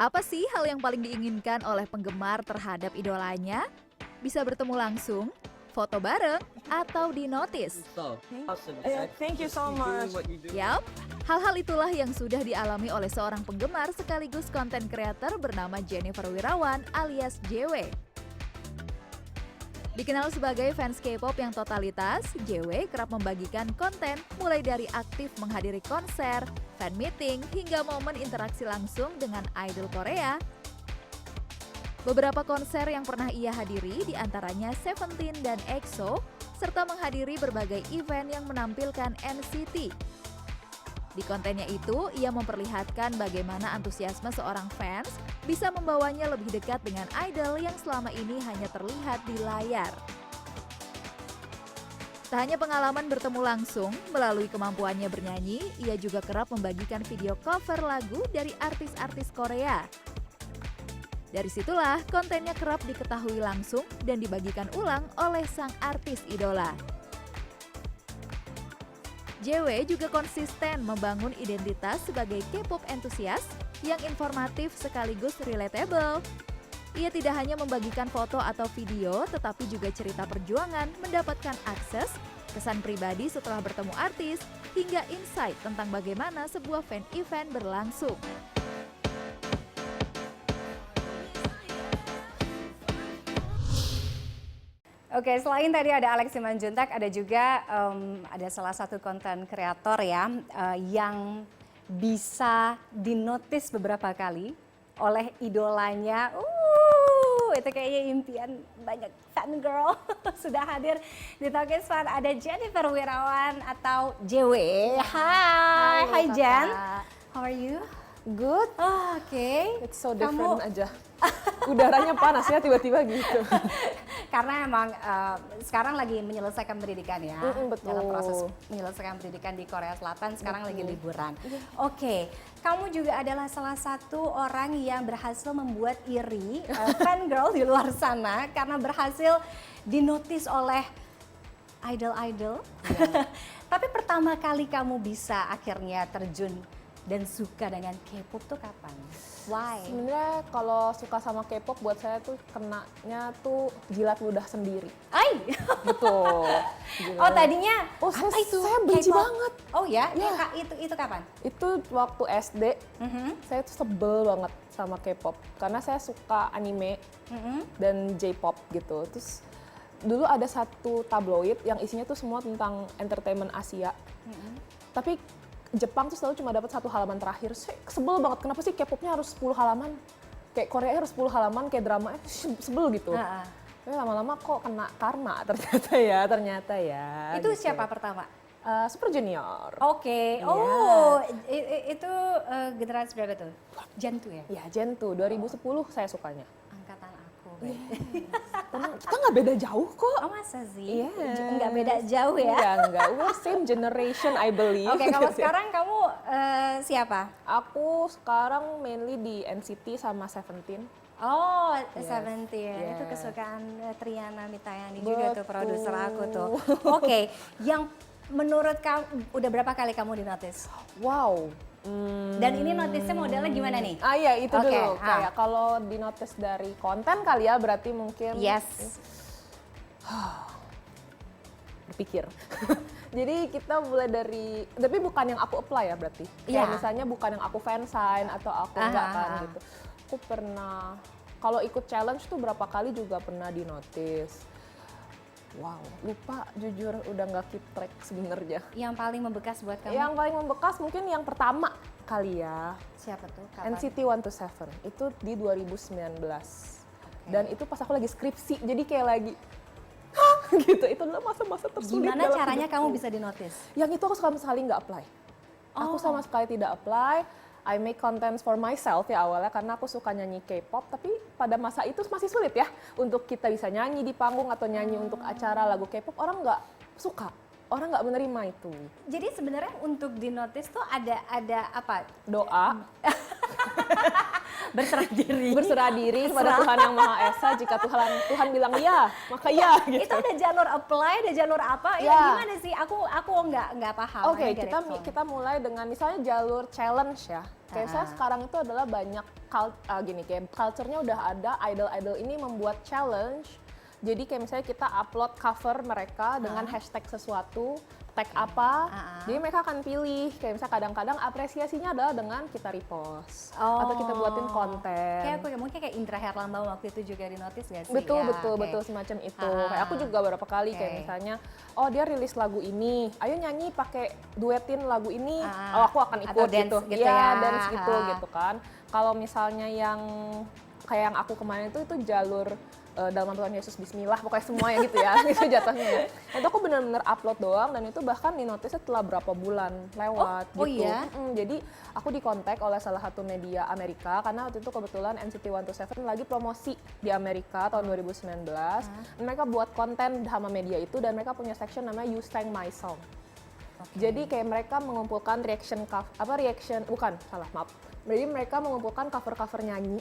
Apa sih hal yang paling diinginkan oleh penggemar terhadap idolanya? Bisa bertemu langsung, foto bareng, atau di-notice? Thank you so much. Yap, hal-hal itulah yang sudah dialami oleh seorang penggemar sekaligus konten creator bernama Jennifer Wirawan alias JW. Dikenal sebagai fans K-pop yang totalitas, JW kerap membagikan konten mulai dari aktif menghadiri konser, fan meeting, hingga momen interaksi langsung dengan idol Korea. Beberapa konser yang pernah ia hadiri diantaranya Seventeen dan EXO, serta menghadiri berbagai event yang menampilkan NCT. Di kontennya itu, ia memperlihatkan bagaimana antusiasme seorang fans bisa membawanya lebih dekat dengan idol yang selama ini hanya terlihat di layar. Tak hanya pengalaman bertemu langsung, melalui kemampuannya bernyanyi, ia juga kerap membagikan video cover lagu dari artis-artis Korea. Dari situlah, kontennya kerap diketahui langsung dan dibagikan ulang oleh sang artis idola. JW juga konsisten membangun identitas sebagai K-pop entusias yang informatif sekaligus relatable. Ia tidak hanya membagikan foto atau video, tetapi juga cerita perjuangan mendapatkan akses, kesan pribadi setelah bertemu artis, hingga insight tentang bagaimana sebuah fan event berlangsung. Oke, selain tadi ada Alex Simanjuntak, ada juga ada salah satu konten kreator ya yang bisa dinotis beberapa kali oleh idolanya. Itu kayaknya impian banyak fan girl sudah hadir di Talkies Fun. Ada Jennifer Wirawan atau JW. Hai Jen. How are you? Good. Oke. It's so different aja. Udaranya panas ya tiba-tiba gitu. Karena emang sekarang lagi menyelesaikan pendidikan ya. Betul. Dalam proses menyelesaikan pendidikan di Korea Selatan, sekarang lagi liburan. Oke, kamu juga adalah salah satu orang yang berhasil membuat iri fan girl di luar sana karena berhasil dinotis oleh idol-idol. Tapi pertama kali kamu bisa akhirnya terjun dan suka dengan K-pop tuh kapan? Why? Sebenarnya kalau suka sama K-pop buat saya tuh kenanya tuh jilat ludah sendiri. Ay! Betul. Oh tadinya apa itu? Saya benci K-pop? banget. Oh ya? Ya. Itu kapan? Itu waktu SD, saya tuh sebel banget sama K-pop. Karena saya suka anime dan J-pop gitu. Terus dulu ada satu tabloid yang isinya tuh semua tentang entertainment Asia. Tapi Jepang tuh selalu cuma dapat satu halaman terakhir. Saya sebel banget, kenapa sih K-popnya harus 10 halaman? Kayak Korea harus 10 halaman, kayak drama, sebel gitu. Tapi lama-lama kok kena karma ternyata ya. Itu gitu. siapa pertama? Super Junior. Oke. Iya. Oh, itu generasi berapa tuh? Gen 2 ya? Ya, Gen 2, 2010 saya sukanya. Angkatan aku. Tenang, kita nggak beda jauh kok. Oh masa sih? Yes. Nggak beda jauh ya? Enggak. We're same generation, I believe. Oke, kalau sekarang kamu siapa? Aku sekarang mainly di NCT sama Seventeen. Oh, Yes. Seventeen. Itu Yes. kesukaan Triana Mitayani juga tuh, Betul. produser aku tuh. Oke, yang menurut kamu, udah berapa kali kamu dinotis? Wow. Dan ini notisnya modelnya gimana nih? Iya itu Oke, dulu. Kayak kalau di notice dari konten kali ya berarti mungkin Yes. berpikir. Jadi kita mulai dari, tapi bukan yang aku apply ya berarti. Kayak Iya. misalnya bukan yang aku fansign atau aku enggak kan gitu. Aku pernah, kalau ikut challenge tuh berapa kali juga pernah di notice. Wow, lupa jujur udah nggak keep track sebenarnya. Yang paling membekas buat kamu? Yang paling membekas mungkin yang pertama kali ya. Siapa tuh? Kapan? NCT 127 itu di 2019. Dan itu pas aku lagi skripsi, jadi kayak lagi gitu. Itu adalah masa-masa tersulit. Gimana dalam caranya hidupku. kamu bisa dinotis? Yang itu aku sama sekali nggak apply. Aku sama sekali tidak apply. I make contents for myself ya awalnya karena aku suka nyanyi K-pop, tapi pada masa itu masih sulit ya untuk kita bisa nyanyi di panggung atau nyanyi untuk acara lagu K-pop, orang nggak suka, orang nggak menerima itu. Jadi sebenarnya untuk dinotis tuh ada apa? Doa, Berserah diri. Berserah diri kepada Tuhan Yang Maha Esa. Jika Tuhan bilang ya, maka ya. Gitu. Itu ada jalur apply, ada jalur apa? Ya, gimana sih? Aku nggak paham. Oke, kita mulai dengan misalnya jalur challenge ya. Kayak saya sekarang itu adalah banyak kayak culture-nya udah ada, idol-idol ini membuat challenge. Jadi kayak misalnya kita upload cover mereka dengan hashtag sesuatu, tag apa, jadi mereka akan pilih. Kayak misalnya kadang-kadang apresiasinya adalah dengan kita repost atau kita buatin konten. Kayak mungkin kayak Indra Herlambang waktu itu juga di notice gak sih? Betul, ya, betul semacam itu. Kayak aku juga beberapa kali kayak misalnya, oh dia rilis lagu ini, ayo nyanyi pakai duetin lagu ini, oh aku akan ikut dance gitu ya, ya. dance gitu kan. Kalau misalnya yang kayak yang aku kemarin itu jalur dalam nama Tuhan Yesus Bismillah, pokoknya semuanya gitu ya, itu jatuhnya ya. Itu aku benar-benar upload doang dan itu bahkan di notice setelah berapa bulan lewat gitu. Oh iya? Jadi aku dikontak oleh salah satu media Amerika karena waktu itu kebetulan NCT 127 lagi promosi di Amerika tahun 2019. Mereka buat konten sama media itu dan mereka punya section namanya You Sang My Song. Jadi kayak mereka mengumpulkan jadi mereka mengumpulkan cover-cover nyanyi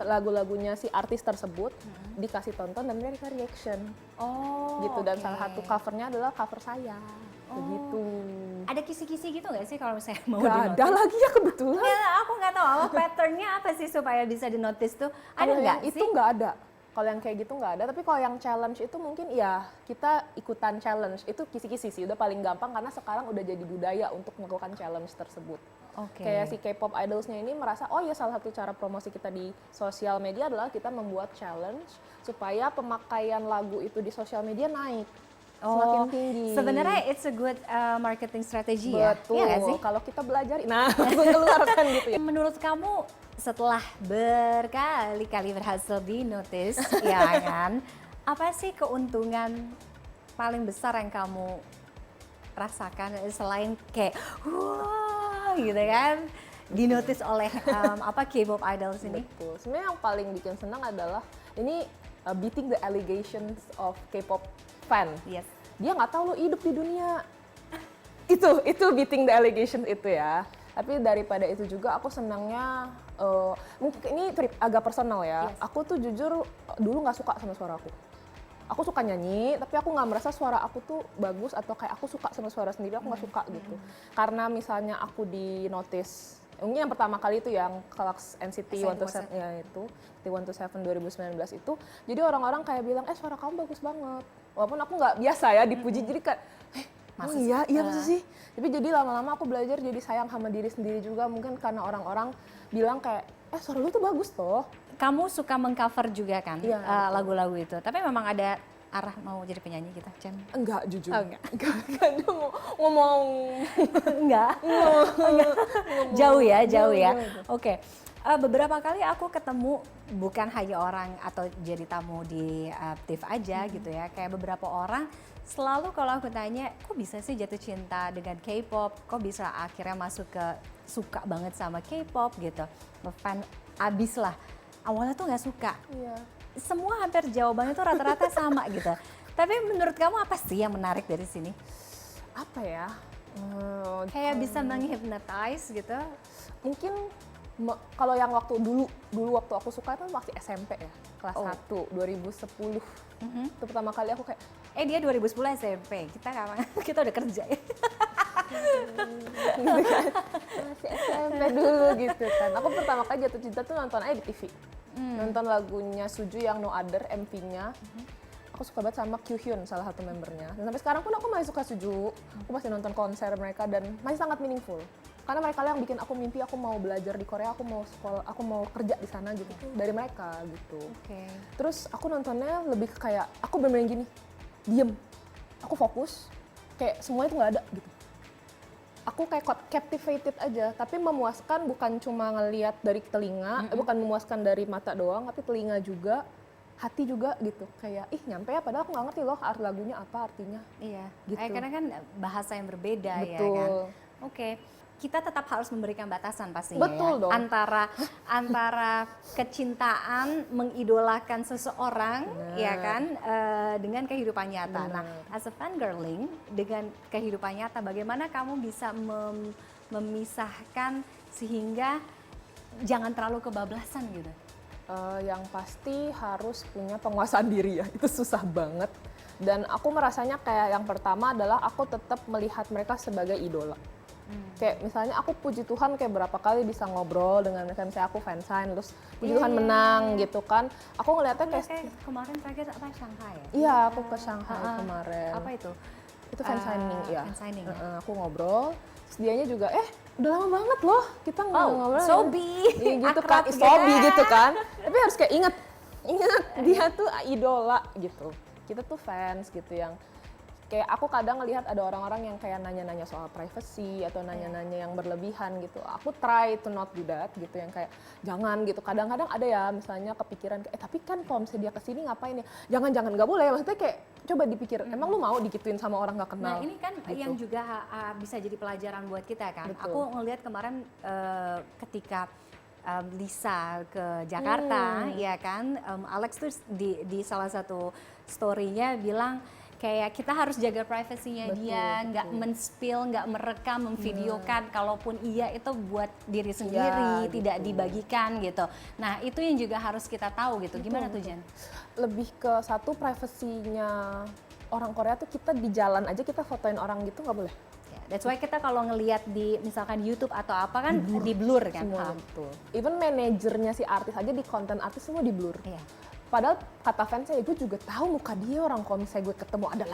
lagu-lagunya si artis tersebut, dikasih tonton dan mereka reaction. Gitu, dan salah satu covernya adalah cover saya. Begitu. Ada kisi-kisi gitu nggak sih kalau misalnya mau Gak di-notice? ada lagi ya kebetulan. Ya, aku nggak tahu patternnya apa sih supaya bisa di-notice tuh. Ada nggak sih? Itu nggak ada. Kalau yang kayak gitu nggak ada, tapi kalau yang challenge itu mungkin ya kita ikutan challenge. Itu kisi-kisi sih, udah paling gampang karena sekarang udah jadi budaya untuk melakukan challenge tersebut. Kayak si K-pop idolsnya ini merasa, oh ya salah satu cara promosi kita di sosial media adalah kita membuat challenge supaya pemakaian lagu itu di sosial media naik. Semakin tinggi. Sebenarnya it's a good marketing strategy ya? Betul, Iya nggak sih? kalau kita belajar, langsung keluarkan gitu ya. Menurut kamu setelah berkali-kali berhasil di notice, ya kan? Apa sih keuntungan paling besar yang kamu rasakan selain kayak wah gitu kan? Di notice oleh K-pop idols ini? Betul. Sebenarnya yang paling bikin senang adalah ini beating the allegations of K-pop fan. Yes. Dia nggak tahu lo hidup di dunia. Itu beating the allegations itu ya. Tapi daripada itu juga aku senangnya, mungkin ini agak personal ya. Yes. Aku tuh jujur dulu nggak suka sama suara aku. Aku suka nyanyi, tapi aku nggak merasa suara aku tuh bagus atau kayak aku suka sama suara sendiri, aku nggak suka gitu. Karena misalnya aku di notice, mungkin yang pertama kali itu yang kelas NCT 127 ya itu, T127 2019 itu, jadi orang-orang kayak bilang, suara kamu bagus banget. Walaupun aku nggak biasa ya dipuji, jadi kayak, iya masa sih? Tapi jadi lama-lama aku belajar jadi sayang sama diri sendiri juga, mungkin karena orang-orang bilang kayak, suara lu tuh bagus toh. Kamu suka mengcover juga kan lagu-lagu itu, tapi memang ada arah mau jadi penyanyi gitu, Chen? Enggak, jujur. Enggak ngomong. Enggak. Jauh ya. Oke. Beberapa kali aku ketemu bukan hanya orang atau jadi tamu di TIFF aja gitu ya, kayak beberapa orang selalu kalau aku tanya, kok bisa sih jatuh cinta dengan K-pop, kok bisa akhirnya masuk ke suka banget sama K-pop gitu, fan abis lah. Awalnya tuh nggak suka. Iya. Semua hampir jawabannya tuh rata-rata sama gitu. Tapi menurut kamu apa sih yang menarik dari sini? Apa ya? Kayak bisa menghipnotize gitu? Mungkin kalau yang dulu waktu aku suka itu masih SMP ya, kelas 1, 2010. Itu pertama kali aku kayak, dia 2010 SMP, kita udah kerja ya. gitu kan. Masih SMP dulu gitu kan. Aku pertama kali jatuh cinta tuh nonton aja di TV. Nonton lagunya Suju yang No Other, MV-nya. Aku suka banget sama Kyuhyun, salah satu membernya. Dan sampai sekarang pun aku masih suka Suju. Aku masih nonton konser mereka dan masih sangat meaningful. Karena mereka yang bikin aku mimpi, aku mau belajar di Korea, aku mau sekolah, aku mau kerja di sana gitu. Dari mereka gitu. Terus aku nontonnya lebih ke kayak, aku bener-bener gini, diem. Aku fokus, kayak semuanya tuh nggak ada gitu. Aku kayak captivated aja, tapi memuaskan bukan cuma ngelihat dari telinga, bukan memuaskan dari mata doang, tapi telinga juga, hati juga gitu. Kayak, nyampe ya, padahal aku nggak ngerti loh art lagunya apa artinya. Iya, gitu. Karena kan bahasa yang berbeda. Betul. Ya kan. Oke. Kita tetap harus memberikan batasan pastinya. Betul ya. dong. Antara kecintaan mengidolakan seseorang, ya kan, dengan kehidupan nyata. Nah, as a fangirling dengan kehidupan nyata, bagaimana kamu bisa memisahkan sehingga jangan terlalu kebablasan gitu? Yang pasti harus punya penguasaan diri ya, itu susah banget. Dan aku merasanya kayak yang pertama adalah aku tetap melihat mereka sebagai idola. Kayak misalnya aku puji Tuhan kayak berapa kali bisa ngobrol dengan mereka, misalnya aku fansign terus puji Tuhan menang gitu kan. Aku ngeliatnya kayak kemarin terakhir apa, Shanghai ya? iya, aku ke Shanghai kemarin. Apa itu? Itu fansigning ya. Fansigning ya? Aku ngobrol, terus dianya juga udah lama banget loh kita ngobrol. Sobi. Iya gitu kan, Akrab Sobi gitu. gitu kan. Tapi harus kayak ingat dia tuh idola gitu. Kita tuh fans gitu yang kayak aku kadang ngelihat ada orang-orang yang kayak nanya-nanya soal privacy atau nanya-nanya yang berlebihan gitu. Aku try to not do that gitu, yang kayak jangan gitu. Kadang-kadang ada ya misalnya kepikiran tapi kan kalau misalnya dia kesini ngapain ya? Jangan nggak boleh. Maksudnya kayak coba dipikir, emang lu mau digituin sama orang nggak kenal? Nah ini kan gitu. yang juga bisa jadi pelajaran buat kita kan. Betul. Aku ngelihat kemarin ketika Lisa ke Jakarta, ya kan, Alex tuh di salah satu story-nya bilang kayak kita harus jaga privasinya dia, nggak men-spill, nggak merekam, memvideokan, kalaupun iya itu buat diri sendiri, tidak dibagikan gitu. Nah itu yang juga harus kita tahu gitu. Gimana tuh Jen? Lebih ke satu privasinya orang Korea tuh, kita di jalan aja kita fotoin orang gitu nggak boleh. That's why kita kalau ngelihat di misalkan YouTube atau apa kan di blur kan. Semua betul. Even manajernya si artis aja, di konten artis semua di blur. Iya. Padahal kata fansnya gue juga tahu muka dia, orang kalau misalnya gue ketemu ada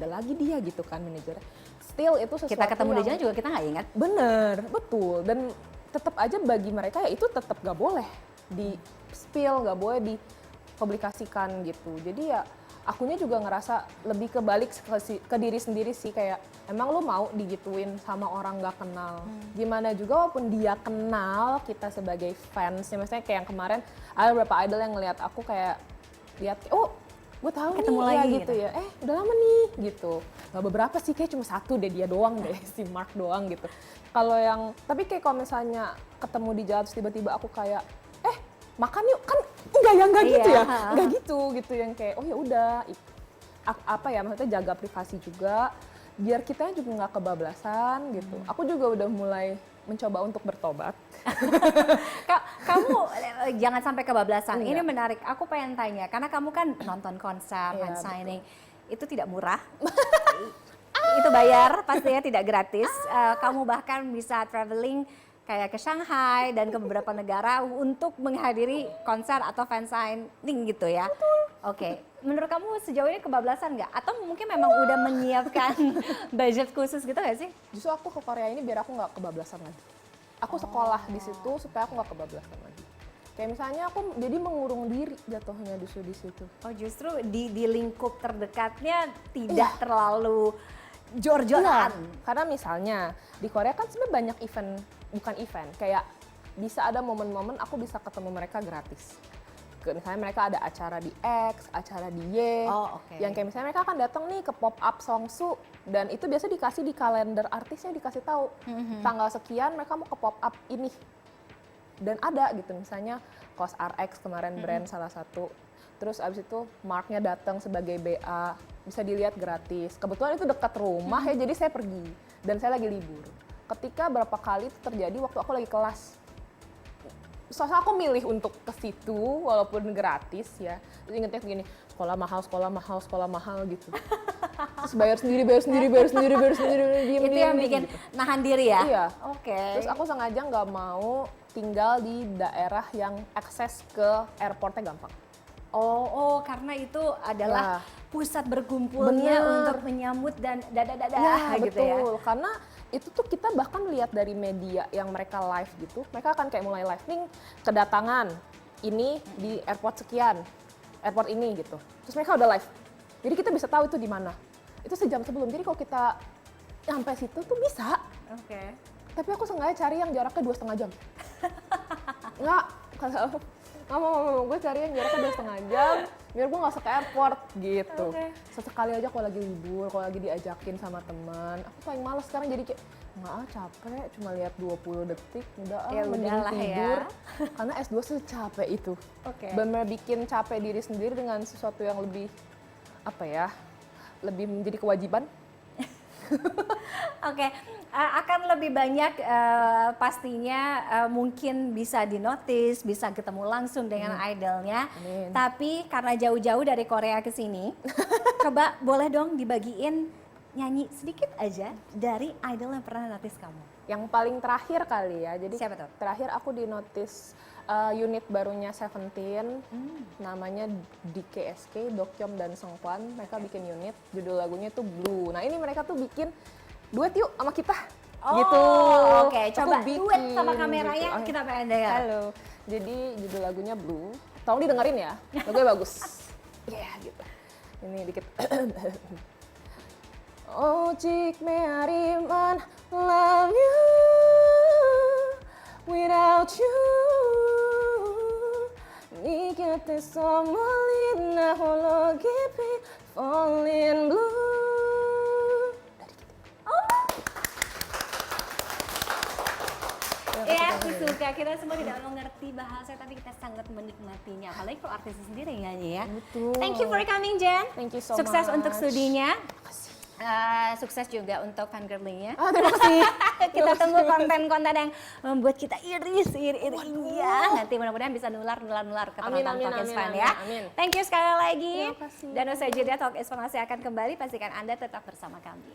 lagi dia gitu kan manajernya. Still itu sesuatu kita ketemu di yang jalan juga kita nggak ingat. bener, betul. Dan tetap aja bagi mereka ya itu tetap gak boleh di spill, gak boleh dipublikasikan gitu. Jadi ya akunya juga ngerasa lebih kebalik ke diri sendiri sih, kayak emang lu mau digituin sama orang gak kenal. Gimana juga walaupun dia kenal kita sebagai fans, ya maksudnya kayak yang kemarin ada beberapa idol yang ngeliat aku kayak lihat, oh gue tahu ketemu nih lagi ya, gitu ya, udah lama nih gitu. Gak beberapa sih, kayak cuma satu deh, dia doang deh, si Mark doang gitu. Kalau yang, tapi kayak kalau misalnya ketemu di jalan terus tiba-tiba aku kayak, makan yuk, kan enggak gitu ya, enggak gitu yang kayak, oh ya udah, apa ya, maksudnya jaga privasi juga, biar kita juga nggak kebablasan gitu. Aku juga udah mulai mencoba untuk bertobat. Kamu jangan sampai kebablasan. Enggak. Ini menarik. Aku pengen tanya, karena kamu kan nonton konser, Iya, fan signing, itu tidak murah. Itu bayar, pastinya tidak gratis. Kamu bahkan bisa traveling kayak ke Shanghai dan ke beberapa negara untuk menghadiri konser atau fan signing gitu ya. Oke, menurut kamu sejauh ini kebablasan nggak? Atau mungkin memang udah menyiapkan budget khusus gitu nggak sih? Justru aku ke Korea ini biar aku nggak kebablasan lagi. Aku sekolah di situ supaya aku nggak kebablasan lagi. Kayak misalnya aku jadi mengurung diri jatuhnya di situ. Oh justru di lingkup terdekatnya tidak terlalu jor-joran. Karena misalnya di Korea kan sebenarnya banyak event, bukan event, kayak bisa ada momen-momen aku bisa ketemu mereka gratis. Misalnya mereka ada acara di X, acara di Y, yang kayak misalnya mereka akan datang nih ke pop up Songsu, dan itu biasa dikasih di kalender artisnya, dikasih tahu tanggal sekian mereka mau ke pop up ini, dan ada gitu misalnya COS RX kemarin brand salah satu, terus abis itu Marknya datang sebagai BA, bisa dilihat gratis. Kebetulan itu dekat rumah ya, jadi saya pergi dan saya lagi libur. Ketika berapa kali itu terjadi waktu aku lagi kelas. Soalnya aku milih untuk ke situ walaupun gratis ya. Terus ingetnya gini, sekolah mahal gitu. Terus bayar sendiri, diem, Itu yang bikin gitu. nahan diri ya? Iya. Oke. Terus aku sengaja nggak mau tinggal di daerah yang akses ke airportnya gampang. Oh, karena itu adalah pusat berkumpulnya untuk menyambut dan Ya, gitu ya. betul. Karena itu tuh kita bahkan lihat dari media yang mereka live gitu, mereka akan kayak mulai live nih kedatangan ini di airport sekian, airport ini gitu. Terus mereka udah live. Jadi kita bisa tahu itu di mana. Itu sejam sebelum. Jadi kalau kita sampai situ tuh bisa. Oke. Tapi aku sengaja cari yang jaraknya 2,5 jam. Nggak mau, gue cari yang jaraknya 2,5 jam, biar gue nggak usah ke airport gitu. Sesekali aja kalau lagi libur, kalau lagi diajakin sama teman, aku paling males sekarang, jadi kayak nggak capek, cuma lihat 20 detik, udah mending tidur. Karena S2 secapek itu. Benar bikin capek diri sendiri dengan sesuatu yang lebih, apa ya, lebih menjadi kewajiban. Oke, akan lebih banyak pastinya mungkin bisa dinotis, bisa ketemu langsung dengan idolnya. Amin. Tapi karena jauh-jauh dari Korea ke sini, coba boleh dong dibagiin nyanyi sedikit aja dari idol yang pernah notice kamu. Yang paling terakhir kali ya, jadi Siapa tuh? terakhir aku di notice unit barunya Seventeen, namanya DKSK, Dokyeom dan Seungkwan. Mereka bikin unit, judul lagunya tuh Blue. Nah ini mereka tuh bikin duet yuk sama kita, gitu. Oke, Aku coba duet bikin, sama kameranya, gitu. kita pengen dengar. Halo, jadi judul lagunya Blue. Tolong didengerin ya, lagunya bagus. Iya gitu. Ini dikit. 오직 메아리만 love you without you 네 곁에서 멀리 나 홀로 깊이 fall in blue. Ya, aku suka. Kita semua tidak mengerti bahasa, tapi kita sangat menikmatinya. Apalagi kalau artis sendiri yang nyanyi ya. Betul. Thank you for coming, Jen. Thank you so Sukses much. untuk studinya. Sukses juga untuk fangirlingnya. Terima kasih. Kita tunggu konten-konten yang membuat kita iris. Ya. Nanti mudah-mudahan bisa nular ke Amin, penonton amin, Talk is amin, Fun amin, ya. amin. Thank you sekali lagi. Terima kasih. Dan usai jeda Talk is Fun masih akan kembali. Pastikan Anda tetap bersama kami.